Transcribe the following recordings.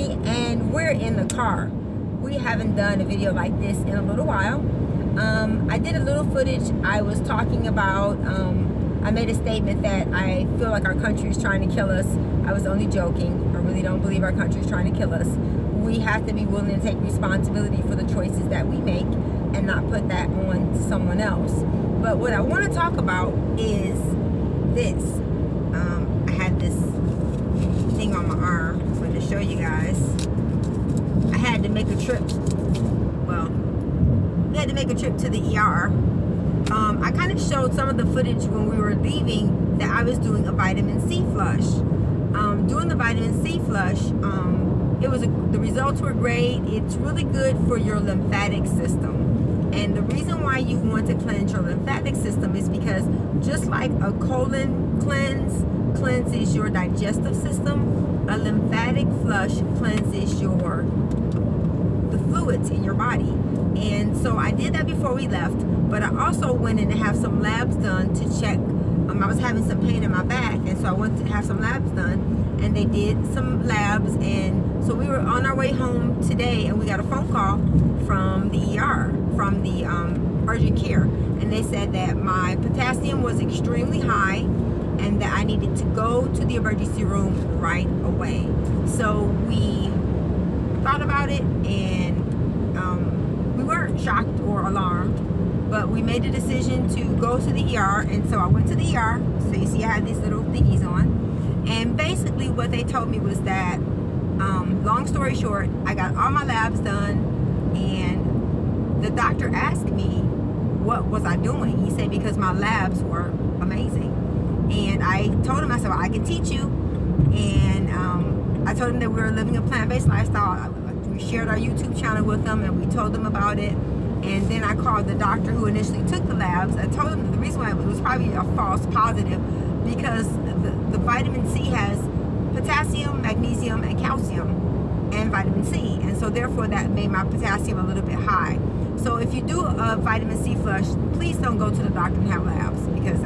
Tiffany, and we're in the car. We haven't done a video like this in a little while. I did a little footage. I was talking about, I made a statement that I feel like our country is trying to kill us. I was only joking. I really don't believe our country is trying to kill us. We have to be willing to take responsibility for the choices that we make and not put that on to someone else. But what I want to talk about is this. I had this thing on my arm. I'm going to show you guys. I had to make a trip. Well, we had to make a trip to the ER. I kind of showed some of the footage when we were leaving that I was doing a vitamin C flush. Doing the vitamin C flush, the results were great. It's really good for your lymphatic system. And the reason why you want to cleanse your lymphatic system is because just like a colon cleanses your digestive system, a lymphatic flush cleanses the fluids in your body. And so I did that before we left, but I also went in to have some labs done to check. I was having some pain in my back, and so I went to have some labs done, and they did some labs. And so we were on our way home today, and we got a phone call from the ER, from the urgent care, and they said that my potassium was extremely high and that I needed to go to the emergency room right away. So we thought about it, and we weren't shocked or alarmed, but we made the decision to go to the ER. And so I went to the ER. So you see I had these little thingies on, and basically what they told me was that, long story short, I got all my labs done, and the doctor asked me what was I doing. He said because my labs were amazing. And I told him, I said, well, I can teach you. And I told him that we were living a plant-based lifestyle. We shared our YouTube channel with them, and we told them about it. And then I called the doctor who initially took the labs. I told him the reason why it was probably a false positive, because the vitamin C has potassium, magnesium, and calcium, and vitamin C. And so therefore that made my potassium a little bit high. So if you do a vitamin C flush, please don't go to the doctor and have labs, because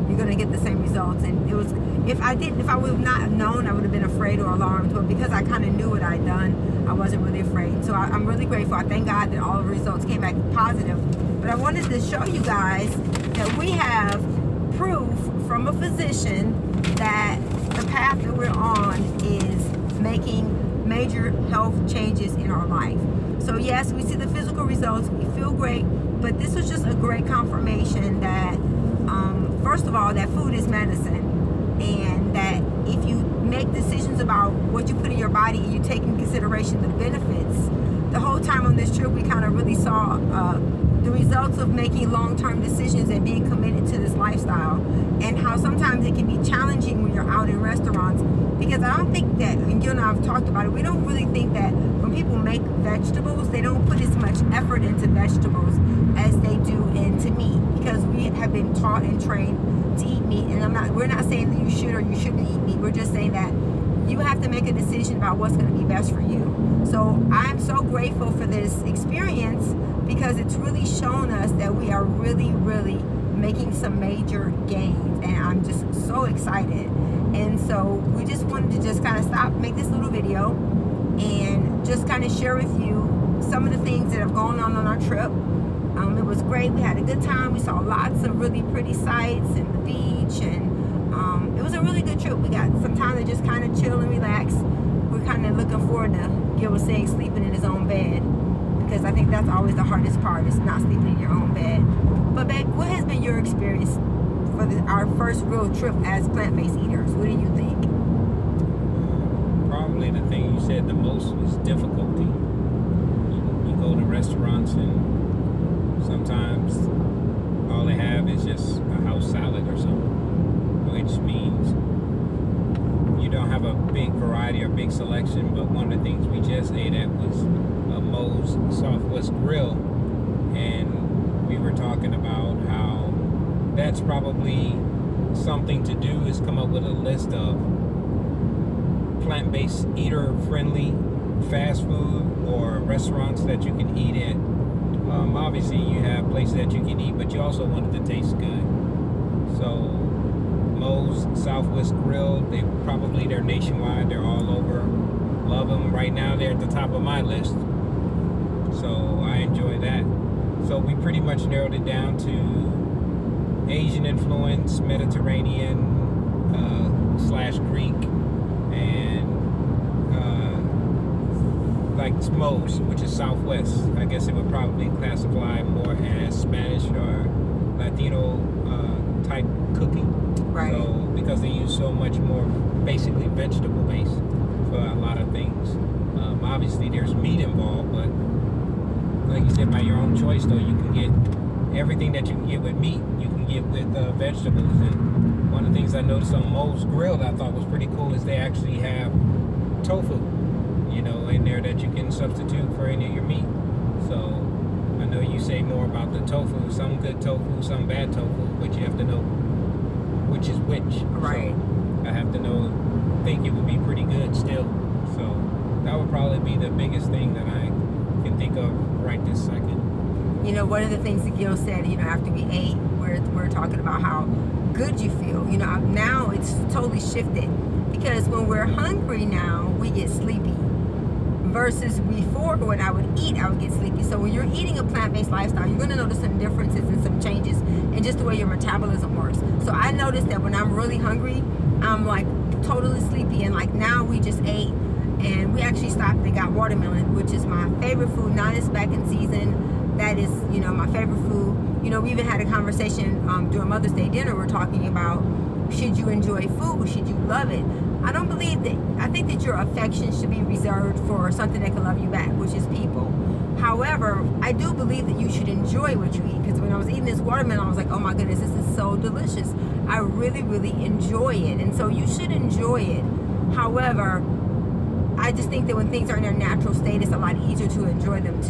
you're going to get the same results. And it was, if I would have not known, I would have been afraid or alarmed. But because I kind of knew what I'd done, I wasn't really afraid. So I'm really grateful. I thank God that all the results came back positive. But I wanted to show you guys that we have proof from a physician that the path that we're on is making major health changes in our life. So yes, we see the physical results, we feel great, but this was just a great confirmation that, first of all, that food is medicine, and that if you make decisions about what you put in your body and you take in consideration the benefits, the whole time on this trip we kind of really saw the results of making long-term decisions and being committed to this lifestyle, and how sometimes it can be challenging when you're out in restaurants, because I don't think that, and you and I have talked about it, we don't really think that when people make vegetables, they don't put as much effort into vegetables as they do into meat, because we have been taught and trained to eat meat. And we're not saying that you should or you shouldn't eat meat. We're just saying that you have to make a decision about what's going to be best for you. So I'm so grateful for this experience, because it's really shown us that we are really, really making some major gains, and I'm just so excited. And so we just wanted to just kind of make this little video and just kind of share with you some of the things that have gone on our trip. It was great. We had a good time. We saw lots of really pretty sights and the beach, and it was a really good trip. We got some time to just kind of chill and relax. We're kind of looking forward to, Gil was saying, sleeping in his own bed, because I think that's always the hardest part, is not sleeping in your own bed. But babe, what has been your experience for our first real trip as plant-based eaters? What do you think? Probably the thing you said the most was difficulty. You go to restaurants and sometimes all they have is just a house salad or something, which means you don't have a big variety or big selection. But one of the things we just ate at was Moe's Southwest Grill, and we were talking about how that's probably something to do, is come up with a list of plant-based eater-friendly fast food or restaurants that you can eat at. Obviously you have places that you can eat, but you also want it to taste good. So Moe's Southwest Grill, they're nationwide, they're all over. Love them. Right right now they're at the top of my list. So I enjoy that. So we pretty much narrowed it down to Asian influence, Mediterranean / Greek, and like Smos, which is Southwest. I guess it would probably classify more as Spanish or Latino type cooking. Right. So because they use so much more basically vegetable based for a lot of things. Obviously there's meat involved, but like you said, by your own choice though, you can get everything that you can get with meat, you can get with vegetables. And one of the things I noticed on Mo's Grill that I thought was pretty cool is they actually have tofu, you know, in there that you can substitute for any of your meat. So I know you say more about the tofu, some good tofu, some bad tofu, but you have to know which is which. Right. So I have to know, think it would be pretty good still. So that would probably be the biggest thing that I can think of right this second. You know, one of the things that Gil said, you know, after we ate, we're talking about how good you feel. You know, now it's totally shifted, because when we're hungry now, we get sleepy. Versus before, when I would eat, I would get sleepy. So when you're eating a plant-based lifestyle, you're going to notice some differences and some changes in just the way your metabolism works. So I noticed that when I'm really hungry, I'm like totally sleepy. And like now we just ate, and we actually stopped and got watermelon, which is my favorite food. Now it's back in season. That is, you know, my favorite food. You know, we even had a conversation during Mother's Day dinner. We're talking about, should you enjoy food? Should you love it? I don't believe that. I think that your affection should be reserved for something that can love you back, which is people. However, I do believe that you should enjoy what you eat, because when I was eating this watermelon, I was like, oh my goodness, this is so delicious. I really, really enjoy it. And so you should enjoy it. However, I just think that when things are in their natural state, it's a lot easier to enjoy them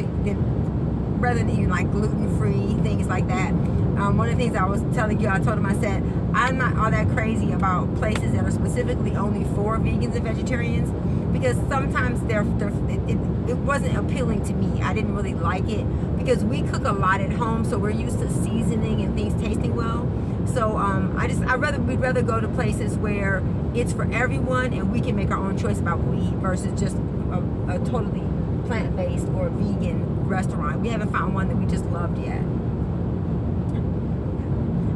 rather than eating like gluten-free, things like that. One of the things I was telling you, I told him, I said, I'm not all that crazy about places that are specifically only for vegans and vegetarians, because sometimes it wasn't appealing to me. I didn't really like it, because we cook a lot at home, so we're used to seasoning and things tasting well. So we'd rather go to places where it's for everyone and we can make our own choice about what we eat, versus just a totally plant-based or vegan restaurant. We haven't found one that we just loved yet.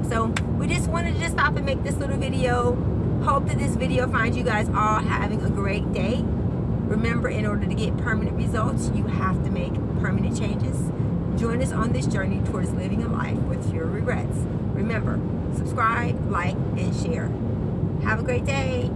So we just wanted to just stop and make this little video. Hope that this video finds you guys all having a great day. Remember, in order to get permanent results, you have to make permanent changes. Join us on this journey towards living a life with fewer regrets. Remember, subscribe, like, and share. Have a great day.